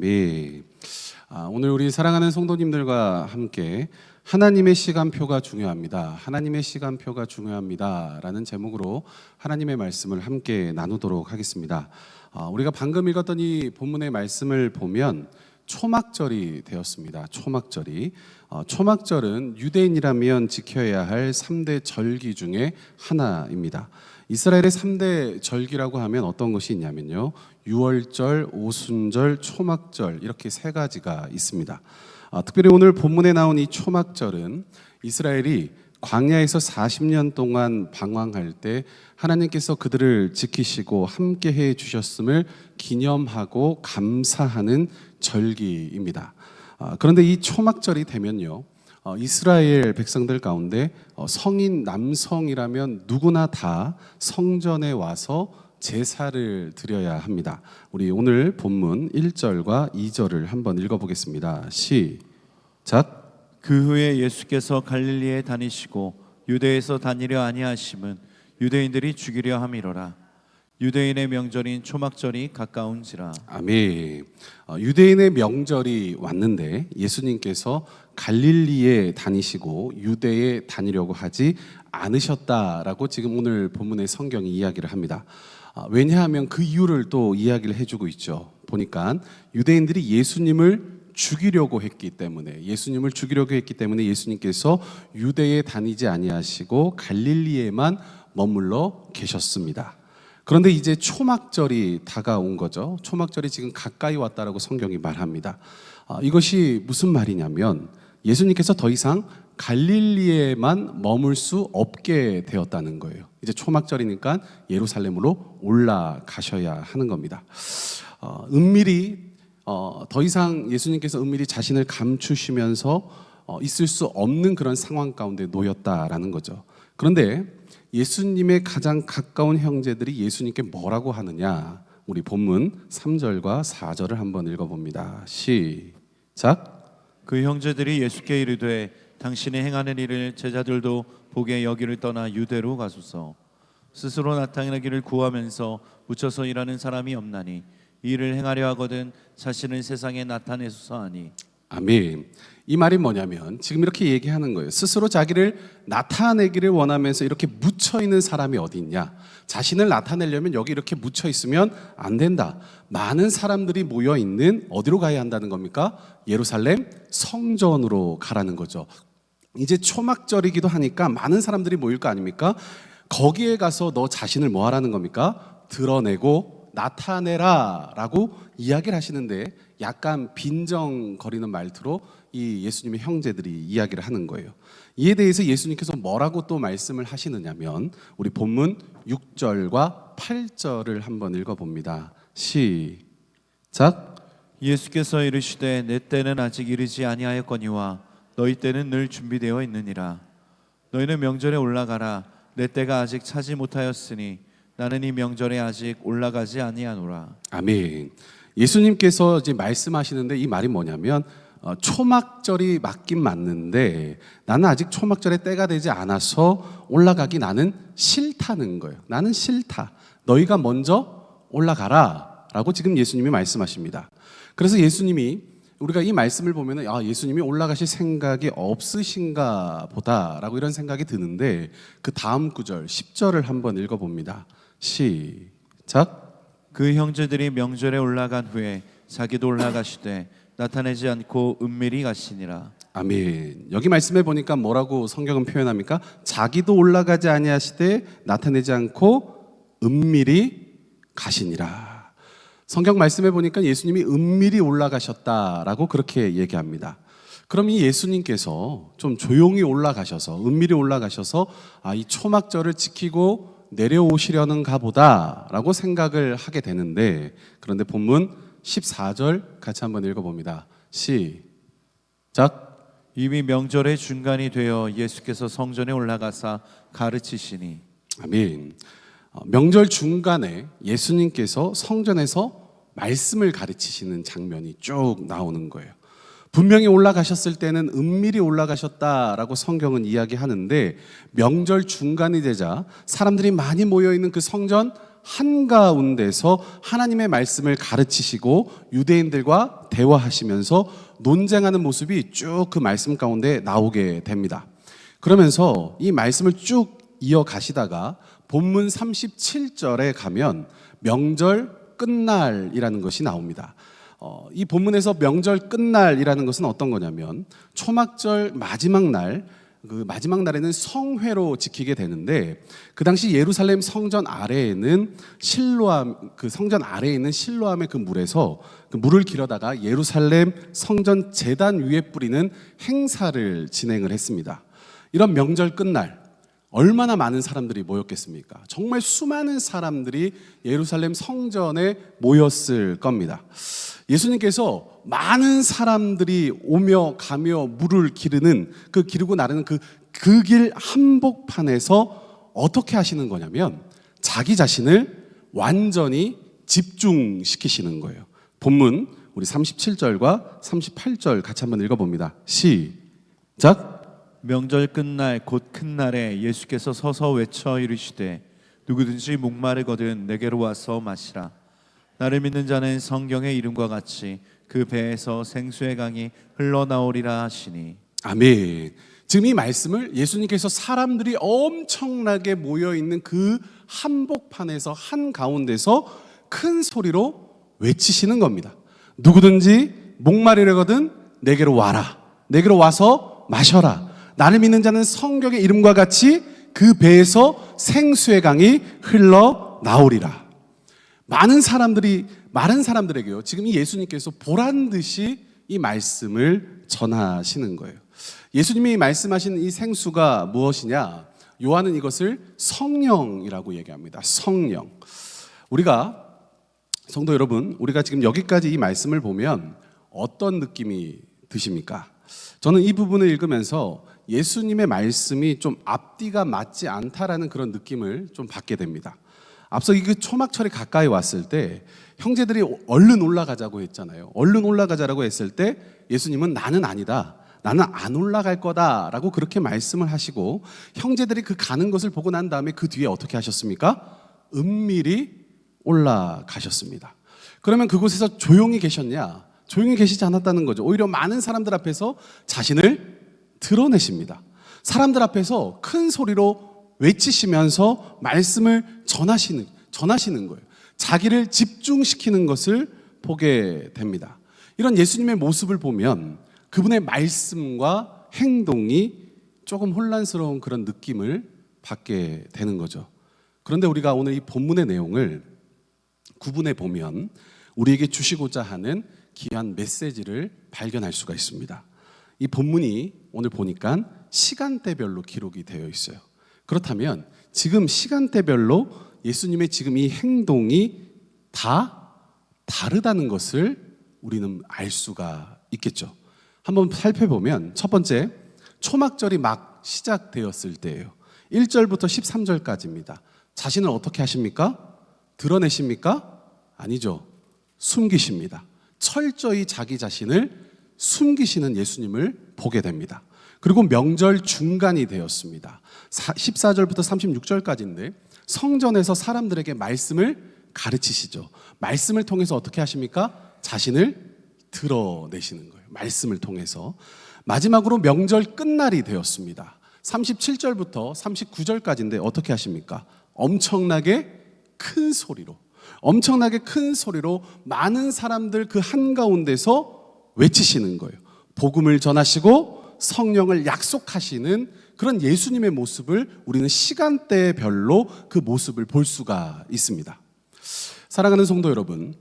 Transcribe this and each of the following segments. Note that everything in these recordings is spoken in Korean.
아멘. 오늘 우리 사랑하는 성도님들과 함께 하나님의 시간표가 중요합니다. 하나님의 시간표가 중요합니다. 라는 제목으로 하나님의 말씀을 함께 나누도록 하겠습니다. 우리가 방금 읽었던 이 본문의 말씀을 보면 초막절이 되었습니다. 초막절이. 초막절은 유대인이라면 지켜야 할 3대 절기 중에 하나입니다. 이스라엘의 3대 절기라고 하면 어떤 것이 있냐면요, 유월절, 오순절, 초막절, 이렇게 세 가지가 있습니다. 특별히 오늘 본문에 나온 이 초막절은 이스라엘이 광야에서 40년 동안 방황할 때 하나님께서 그들을 지키시고 함께 해 주셨음을 기념하고 감사하는 절기입니다. 그런데 이 초막절이 되면요, 이스라엘 백성들 가운데 성인 남성이라면 누구나 다 성전에 와서 제사를 드려야 합니다. 우리 오늘 본문 1절과 2절을 한번 읽어보겠습니다. 시작. 그 후에 예수께서 갈릴리에 다니시고 유대에서 다니려 아니하심은 유대인들이 죽이려 함이로라. 유대인의 명절인 초막절이 가까운지라. 아멘. 유대인의 명절이 왔는데 예수님께서 갈릴리에 다니시고 유대에 다니려고 하지 않으셨다라고 지금 오늘 본문의 성경이 이야기를 합니다. 왜냐하면 그 이유를 또 이야기를 해주고 있죠. 보니까 유대인들이 예수님을 죽이려고 했기 때문에 예수님께서 유대에 다니지 아니하시고 갈릴리에만 머물러 계셨습니다. 그런데 이제 초막절이 다가온 거죠. 초막절이 지금 가까이 왔다라고 성경이 말합니다. 이것이 무슨 말이냐면 예수님께서 더 이상 갈릴리에만 머물 수 없게 되었다는 거예요. 이제 초막절이니까 예루살렘으로 올라가셔야 하는 겁니다. 은밀히 더 이상 예수님께서 은밀히 자신을 감추시면서 있을 수 없는 그런 상황 가운데 놓였다라는 거죠. 그런데 예수님의 가장 가까운 형제들이 예수님께 뭐라고 하느냐? 우리 본문 3절과 4절을 한번 읽어봅니다. 시작. 그 형제들이 예수께 이르되 당신이 행하는 일을 제자들도 보게 여기를 떠나 유대로 가소서. 스스로 나타나기를 구하면서 묻혀서 일하는 사람이 없나니 이 일을 행하려 하거든 자신을 세상에 나타내소서 하니. 아멘. 이 말이 뭐냐면 지금 이렇게 얘기하는 거예요. 스스로 자기를 나타내기를 원하면서 이렇게 묻혀 있는 사람이 어디 있냐? 자신을 나타내려면 여기 이렇게 묻혀 있으면 안 된다. 많은 사람들이 모여 있는 어디로 가야 한다는 겁니까? 예루살렘 성전으로 가라는 거죠. 이제 초막절이기도 하니까 많은 사람들이 모일 거 아닙니까? 거기에 가서 너 자신을 뭐 하라는 겁니까? 드러내고 나타내라 라고 이야기를 하시는데 약간 빈정거리는 말투로 이 예수님의 형제들이 이야기를 하는 거예요. 이에 대해서 예수님께서 뭐라고 또 말씀을 하시느냐면 우리 본문 6절과 8절을 한번 읽어봅니다. 시작. 예수께서 이르시되 내 때는 아직 이르지 아니하였거니와 너희 때는 늘 준비되어 있느니라. 너희는 명절에 올라가라. 내 때가 아직 차지 못하였으니 나는 이 명절에 아직 올라가지 아니하노라. 아멘. 예수님께서 이제 말씀하시는데 이 말이 뭐냐면 초막절이 맞긴 맞는데 나는 아직 초막절의 때가 되지 않아서 올라가기 나는 싫다는 거예요. 나는 싫다. 너희가 먼저 올라가라 라고 지금 예수님이 말씀하십니다. 그래서 예수님이 우리가 이 말씀을 보면 예수님이 올라가실 생각이 없으신가 보다라고 이런 생각이 드는데 그 다음 구절 10절을 한번 읽어봅니다. 시작. 그 형제들이 명절에 올라간 후에 자기도 올라가시되 나타내지 않고 은밀히 가시니라. 아멘. 여기 말씀해 보니까 뭐라고 성경은 표현합니까? 자기도 올라가지 아니하시되 나타내지 않고 은밀히 가시니라. 성경 말씀해 보니까 예수님이 은밀히 올라가셨다라고 그렇게 얘기합니다. 그럼 이 예수님께서 좀 조용히 올라가셔서 은밀히 올라가셔서 이 초막절을 지키고 내려오시려는가 보다라고 생각을 하게 되는데 그런데 본문 14절 같이 한번 읽어봅니다. 시작. 이미 명절의 중간이 되어 예수께서 성전에 올라가사 가르치시니. 아멘. 명절 중간에 예수님께서 성전에서 말씀을 가르치시는 장면이 쭉 나오는 거예요. 분명히 올라가셨을 때는 은밀히 올라가셨다라고 성경은 이야기하는데 명절 중간이 되자 사람들이 많이 모여있는 그 성전 한가운데서 하나님의 말씀을 가르치시고 유대인들과 대화하시면서 논쟁하는 모습이 쭉 그 말씀 가운데 나오게 됩니다. 그러면서 이 말씀을 쭉 이어가시다가 본문 37절에 가면 명절 끝날이라는 것이 나옵니다. 이 본문에서 명절 끝날이라는 것은 어떤 거냐면 초막절 마지막 날, 그 마지막 날에는 성회로 지키게 되는데 그 당시 예루살렘 성전 아래에는 실로암, 그 성전 아래에 있는 실로암의 그 물에서 그 물을 길어다가 예루살렘 성전 제단 위에 뿌리는 행사를 진행을 했습니다. 이런 명절 끝날 얼마나 많은 사람들이 모였겠습니까? 정말 수많은 사람들이 예루살렘 성전에 모였을 겁니다. 예수님께서 많은 사람들이 오며 가며 물을 기르고 나르는 그 길 한복판에서 어떻게 하시는 거냐면 자기 자신을 완전히 집중시키시는 거예요. 본문 우리 37절과 38절 같이 한번 읽어봅니다. 시작. 명절 끝날 곧 큰 날에 예수께서 서서 외쳐 이르시되 누구든지 목마르거든 내게로 와서 마시라. 나를 믿는 자는 성경의 이름과 같이 그 배에서 생수의 강이 흘러나오리라 하시니. 아멘. 지금 이 말씀을 예수님께서 사람들이 엄청나게 모여있는 그 한복판에서 한가운데서 큰 소리로 외치시는 겁니다. 누구든지 목마르거든 내게로 와라. 내게로 와서 마셔라. 나를 믿는 자는 성경의 이름과 같이 그 배에서 생수의 강이 흘러나오리라. 많은 사람들에게요. 지금 이 예수님께서 보란 듯이 이 말씀을 전하시는 거예요. 예수님이 말씀하신 이 생수가 무엇이냐? 요한은 이것을 성령이라고 얘기합니다. 성령. 성도 여러분, 우리가 지금 여기까지 이 말씀을 보면 어떤 느낌이 드십니까? 저는 이 부분을 읽으면서 예수님의 말씀이 좀 앞뒤가 맞지 않다라는 그런 느낌을 좀 받게 됩니다. 앞서 이 초막철이 가까이 왔을 때 형제들이 얼른 올라가자고 했잖아요. 얼른 올라가자라고 했을 때 예수님은 나는 아니다. 나는 안 올라갈 거다라고 그렇게 말씀을 하시고 형제들이 그 가는 것을 보고 난 다음에 그 뒤에 어떻게 하셨습니까? 은밀히 올라가셨습니다. 그러면 그곳에서 조용히 계셨냐? 조용히 계시지 않았다는 거죠. 오히려 많은 사람들 앞에서 자신을 드러내십니다. 사람들 앞에서 큰 소리로 외치시면서 말씀을 전하시는 거예요. 자기를 집중시키는 것을 보게 됩니다. 이런 예수님의 모습을 보면 그분의 말씀과 행동이 조금 혼란스러운 그런 느낌을 받게 되는 거죠. 그런데 우리가 오늘 이 본문의 내용을 구분해 보면 우리에게 주시고자 하는 귀한 메시지를 발견할 수가 있습니다. 이 본문이 오늘 보니까 시간대별로 기록이 되어 있어요. 그렇다면 지금 시간대별로 예수님의 지금 이 행동이 다 다르다는 것을 우리는 알 수가 있겠죠. 한번 살펴보면 첫 번째, 초막절이 막 시작되었을 때예요. 1절부터 13절까지입니다. 자신을 어떻게 하십니까? 드러내십니까? 아니죠. 숨기십니다. 철저히 자기 자신을 숨기시는 예수님을 보게 됩니다. 그리고 명절 중간이 되었습니다. 14절부터 36절까지인데 성전에서 사람들에게 말씀을 가르치시죠. 말씀을 통해서 어떻게 하십니까? 자신을 드러내시는 거예요. 말씀을 통해서. 마지막으로 명절 끝날이 되었습니다. 37절부터 39절까지인데 어떻게 하십니까? 엄청나게 큰 소리로 많은 사람들 그 한가운데서 외치시는 거예요. 복음을 전하시고 성령을 약속하시는 그런 예수님의 모습을 우리는 시간대별로 그 모습을 볼 수가 있습니다. 사랑하는 성도 여러분,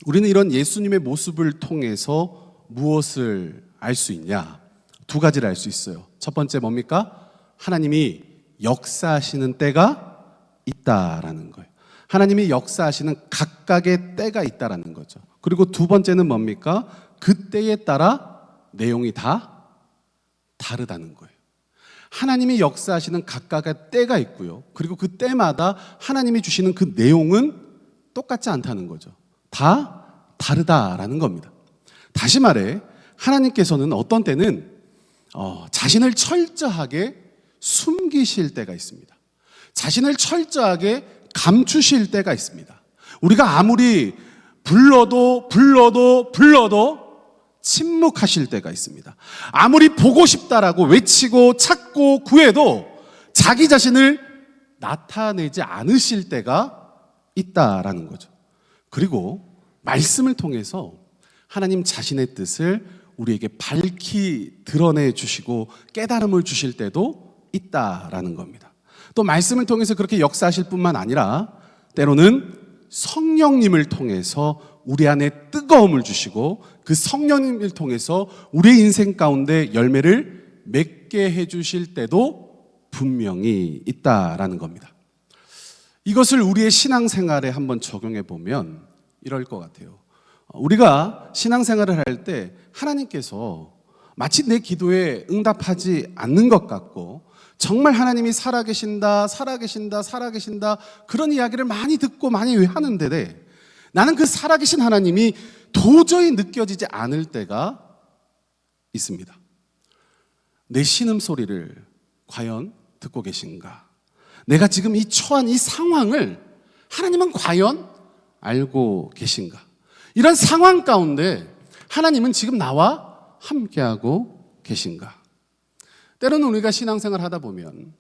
우리는 이런 예수님의 모습을 통해서 무엇을 알 수 있냐? 두 가지를 알 수 있어요. 첫 번째 뭡니까? 하나님이 역사하시는 때가 있다라는 거예요. 하나님이 역사하시는 각각의 때가 있다라는 거죠. 그리고 두 번째는 뭡니까? 그 때에 따라 내용이 다 다르다는 거예요. 하나님이 역사하시는 각각의 때가 있고요. 그리고 그 때마다 하나님이 주시는 그 내용은 똑같지 않다는 거죠. 다 다르다라는 겁니다. 다시 말해 하나님께서는 어떤 때는 자신을 철저하게 숨기실 때가 있습니다. 자신을 철저하게 감추실 때가 있습니다. 우리가 아무리 불러도 침묵하실 때가 있습니다. 아무리 보고 싶다라고 외치고 찾고 구해도 자기 자신을 나타내지 않으실 때가 있다라는 거죠. 그리고 말씀을 통해서 하나님 자신의 뜻을 우리에게 밝히 드러내 주시고 깨달음을 주실 때도 있다라는 겁니다. 또 말씀을 통해서 그렇게 역사하실 뿐만 아니라 때로는 성령님을 통해서 우리 안에 뜨거움을 주시고 그 성령님을 통해서 우리의 인생 가운데 열매를 맺게 해주실 때도 분명히 있다라는 겁니다. 이것을 우리의 신앙생활에 한번 적용해 보면 이럴 것 같아요. 우리가 신앙생활을 할 때 하나님께서 마치 내 기도에 응답하지 않는 것 같고 정말 하나님이 살아계신다 그런 이야기를 많이 듣고 많이 하는데 나는 그 살아계신 하나님이 도저히 느껴지지 않을 때가 있습니다. 내 신음소리를 과연 듣고 계신가? 내가 지금 이 처한 이 상황을 하나님은 과연 알고 계신가? 이런 상황 가운데 하나님은 지금 나와 함께하고 계신가? 때로는 우리가 신앙생활 하다 보면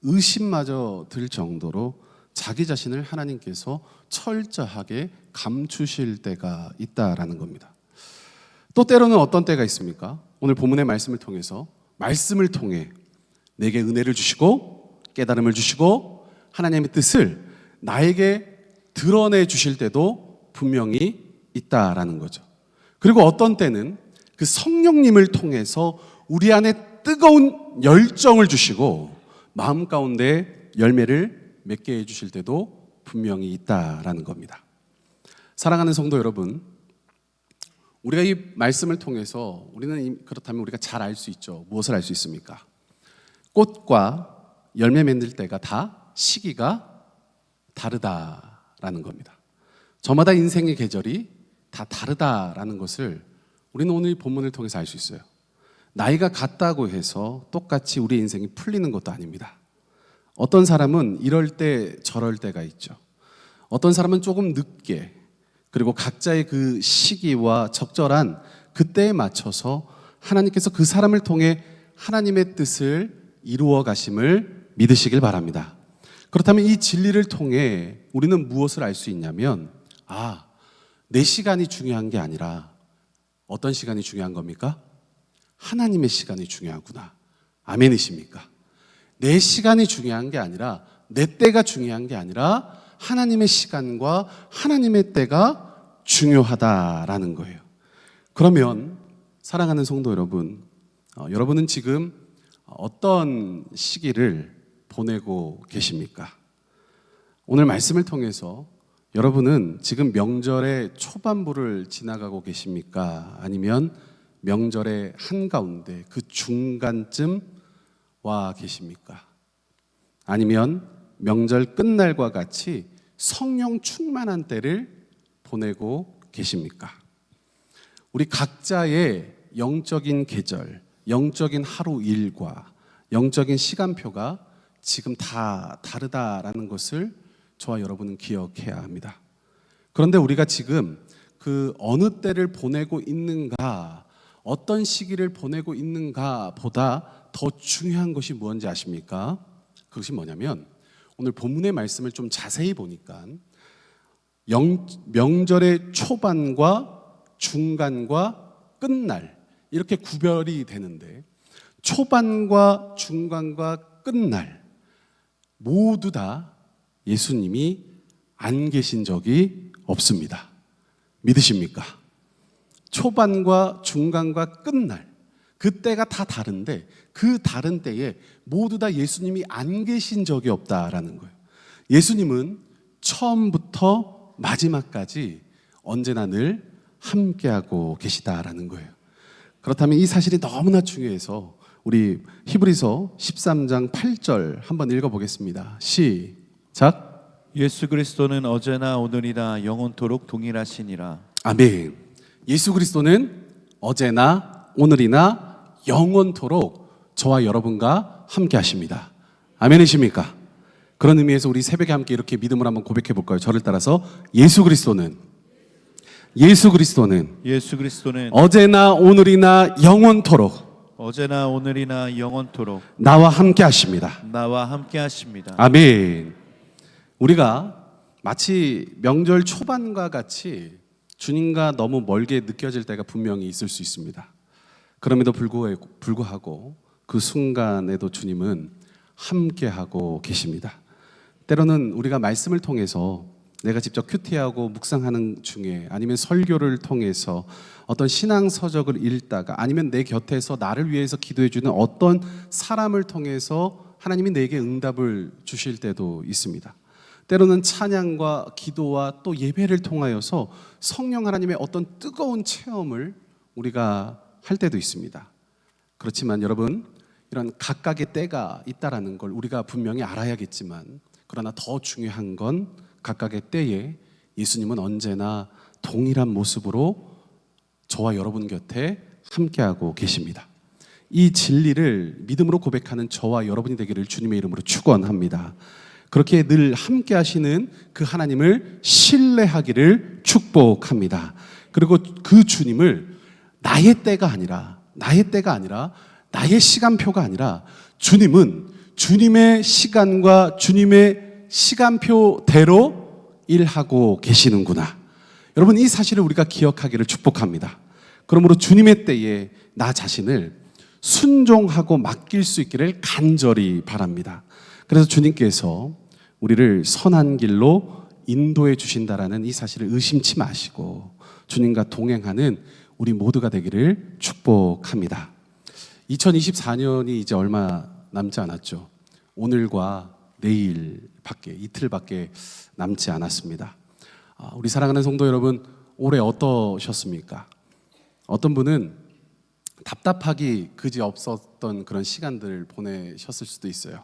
의심마저 들 정도로 자기 자신을 하나님께서 철저하게 감추실 때가 있다라는 겁니다. 또 때로는 어떤 때가 있습니까? 오늘 본문의 말씀을 통해서 말씀을 통해 내게 은혜를 주시고 깨달음을 주시고 하나님의 뜻을 나에게 드러내 주실 때도 분명히 있다라는 거죠. 그리고 어떤 때는 그 성령님을 통해서 우리 안에 뜨거운 열정을 주시고 마음 가운데 열매를 맺게 해주실 때도 분명히 있다라는 겁니다. 사랑하는 성도 여러분, 우리가 이 말씀을 통해서 우리는 그렇다면 우리가 잘 알 수 있죠. 무엇을 알 수 있습니까? 꽃과 열매 맺을 때가 다 시기가 다르다라는 겁니다. 저마다 인생의 계절이 다 다르다라는 것을 우리는 오늘 이 본문을 통해서 알 수 있어요. 나이가 같다고 해서 똑같이 우리 인생이 풀리는 것도 아닙니다. 어떤 사람은 이럴 때 저럴 때가 있죠. 어떤 사람은 조금 늦게, 그리고 각자의 그 시기와 적절한 그때에 맞춰서 하나님께서 그 사람을 통해 하나님의 뜻을 이루어 가심을 믿으시길 바랍니다. 그렇다면 이 진리를 통해 우리는 무엇을 알 수 있냐면, 내 시간이 중요한 게 아니라 어떤 시간이 중요한 겁니까? 하나님의 시간이 중요하구나. 아멘이십니까? 내 시간이 중요한 게 아니라, 내 때가 중요한 게 아니라 하나님의 시간과 하나님의 때가 중요하다라는 거예요. 그러면 사랑하는 성도 여러분, 여러분은 지금 어떤 시기를 보내고 계십니까? 오늘 말씀을 통해서 여러분은 지금 명절의 초반부를 지나가고 계십니까? 아니면 명절의 한가운데 그 중간쯤 와 계십니까? 아니면 명절 끝날과 같이 성령 충만한 때를 보내고 계십니까? 우리 각자의 영적인 계절, 영적인 하루 일과 영적인 시간표가 지금 다 다르다라는 것을 저와 여러분은 기억해야 합니다. 그런데 우리가 지금 그 어느 때를 보내고 있는가, 어떤 시기를 보내고 있는가 보다 더 중요한 것이 무엇인지 아십니까? 그것이 뭐냐면 오늘 본문의 말씀을 좀 자세히 보니까 명절의 초반과 중간과 끝날 이렇게 구별이 되는데, 초반과 중간과 끝날 모두 다 예수님이 안 계신 적이 없습니다. 믿으십니까? 초반과 중간과 끝날 그때가 다 다른데 그 다른 때에 모두 다 예수님이 안 계신 적이 없다라는 거예요. 예수님은 처음부터 마지막까지 언제나 늘 함께하고 계시다라는 거예요. 그렇다면 이 사실이 너무나 중요해서 우리 히브리서 13장 8절 한번 읽어보겠습니다. 시작. 예수 그리스도는 어제나 오늘이나 영원토록 동일하시니라. 아멘. 예수 그리스도는 어제나 오늘이나 영원토록 저와 여러분과 함께 하십니다. 아멘이십니까? 그런 의미에서 우리 새벽에 함께 이렇게 믿음을 한번 고백해 볼까요? 저를 따라서 예수 그리스도는 예수 그리스도는 어제나 오늘이나 영원토록 어제나 오늘이나 영원토록 나와 함께 하십니다. 나와 함께 하십니다. 아멘. 우리가 마치 명절 초반과 같이 주님과 너무 멀게 느껴질 때가 분명히 있을 수 있습니다. 그럼에도 불구하고 그 순간에도 주님은 함께하고 계십니다. 때로는 우리가 말씀을 통해서 내가 직접 큐티하고 묵상하는 중에 아니면 설교를 통해서 어떤 신앙 서적을 읽다가 아니면 내 곁에서 나를 위해서 기도해 주는 어떤 사람을 통해서 하나님이 내게 응답을 주실 때도 있습니다. 때로는 찬양과 기도와 또 예배를 통하여서 성령 하나님의 어떤 뜨거운 체험을 우리가 할 때도 있습니다. 그렇지만 여러분, 이런 각각의 때가 있다라는 걸 우리가 분명히 알아야겠지만, 그러나 더 중요한 건 각각의 때에 예수님은 언제나 동일한 모습으로 저와 여러분 곁에 함께하고 계십니다. 이 진리를 믿음으로 고백하는 저와 여러분이 되기를 주님의 이름으로 축원합니다. 그렇게 늘 함께 하시는 그 하나님을 신뢰하기를 축복합니다. 그리고 그 주님을 나의 때가 아니라 나의 시간표가 아니라 주님은 주님의 시간과 주님의 시간표대로 일하고 계시는구나. 여러분, 이 사실을 우리가 기억하기를 축복합니다. 그러므로 주님의 때에 나 자신을 순종하고 맡길 수 있기를 간절히 바랍니다. 그래서 주님께서 우리를 선한 길로 인도해 주신다라는 이 사실을 의심치 마시고 주님과 동행하는 우리 모두가 되기를 축복합니다. 2024년이 이제 얼마 남지 않았죠. 오늘과 내일밖에, 이틀밖에 남지 않았습니다. 우리 사랑하는 성도 여러분, 올해 어떠셨습니까? 어떤 분은 답답하기 그지 없었던 그런 시간들을 보내셨을 수도 있어요.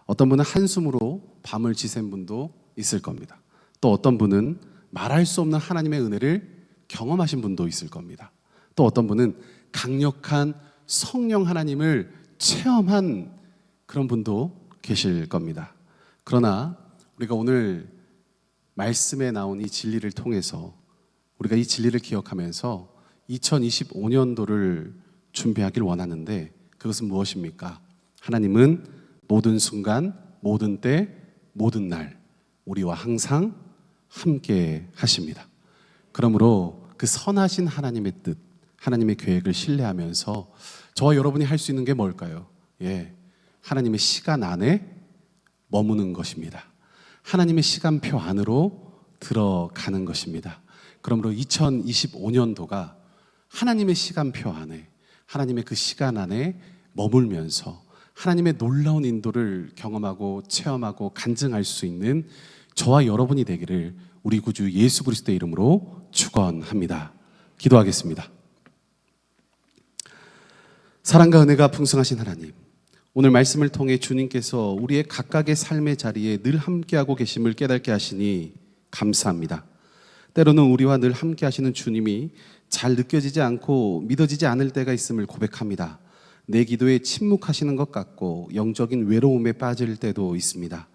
어떤 분은 한숨으로 밤을 지샌 분도 있을 겁니다. 또 어떤 분은 말할 수 없는 하나님의 은혜를 경험하신 분도 있을 겁니다. 또 어떤 분은 강력한 성령 하나님을 체험한 그런 분도 계실 겁니다. 그러나 우리가 오늘 말씀에 나온 이 진리를 통해서 우리가 이 진리를 기억하면서 2025년도를 준비하길 원하는데, 그것은 무엇입니까? 하나님은 모든 순간, 모든 때, 모든 날 우리와 항상 함께 하십니다. 그러므로 그 선하신 하나님의 뜻, 하나님의 계획을 신뢰하면서 저와 여러분이 할 수 있는 게 뭘까요? 하나님의 시간 안에 머무는 것입니다. 하나님의 시간표 안으로 들어가는 것입니다. 그러므로 2025년도가 하나님의 시간표 안에, 하나님의 그 시간 안에 머물면서 하나님의 놀라운 인도를 경험하고 체험하고 간증할 수 있는 저와 여러분이 되기를 우리 구주 예수 그리스도의 이름으로 축원합니다. 기도하겠습니다. 사랑과 은혜가 풍성하신 하나님, 오늘 말씀을 통해 주님께서 우리의 각각의 삶의 자리에 늘 함께하고 계심을 깨닫게 하시니 감사합니다. 때로는 우리와 늘 함께 하시는 주님이 잘 느껴지지 않고 믿어지지 않을 때가 있음을 고백합니다. 내 기도에 침묵하시는 것 같고 영적인 외로움에 빠질 때도 있습니다.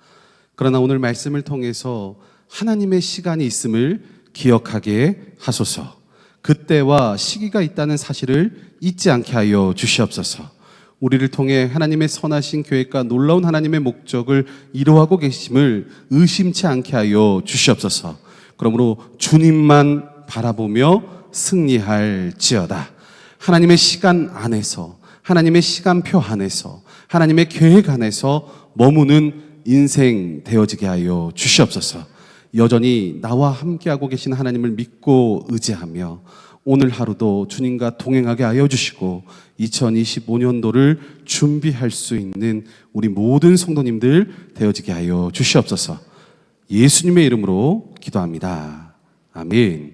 그러나 오늘 말씀을 통해서 하나님의 시간이 있음을 기억하게 하소서. 그때와 시기가 있다는 사실을 잊지 않게 하여 주시옵소서. 우리를 통해 하나님의 선하신 계획과 놀라운 하나님의 목적을 이루어가고 계심을 의심치 않게 하여 주시옵소서. 그러므로 주님만 바라보며 승리할지어다. 하나님의 시간 안에서, 하나님의 시간표 안에서, 하나님의 계획 안에서 머무는 인생 되어지게 하여 주시옵소서. 여전히 나와 함께하고 계신 하나님을 믿고 의지하며 오늘 하루도 주님과 동행하게 하여 주시고 2025년도를 준비할 수 있는 우리 모든 성도님들 되어지게 하여 주시옵소서. 예수님의 이름으로 기도합니다. 아멘.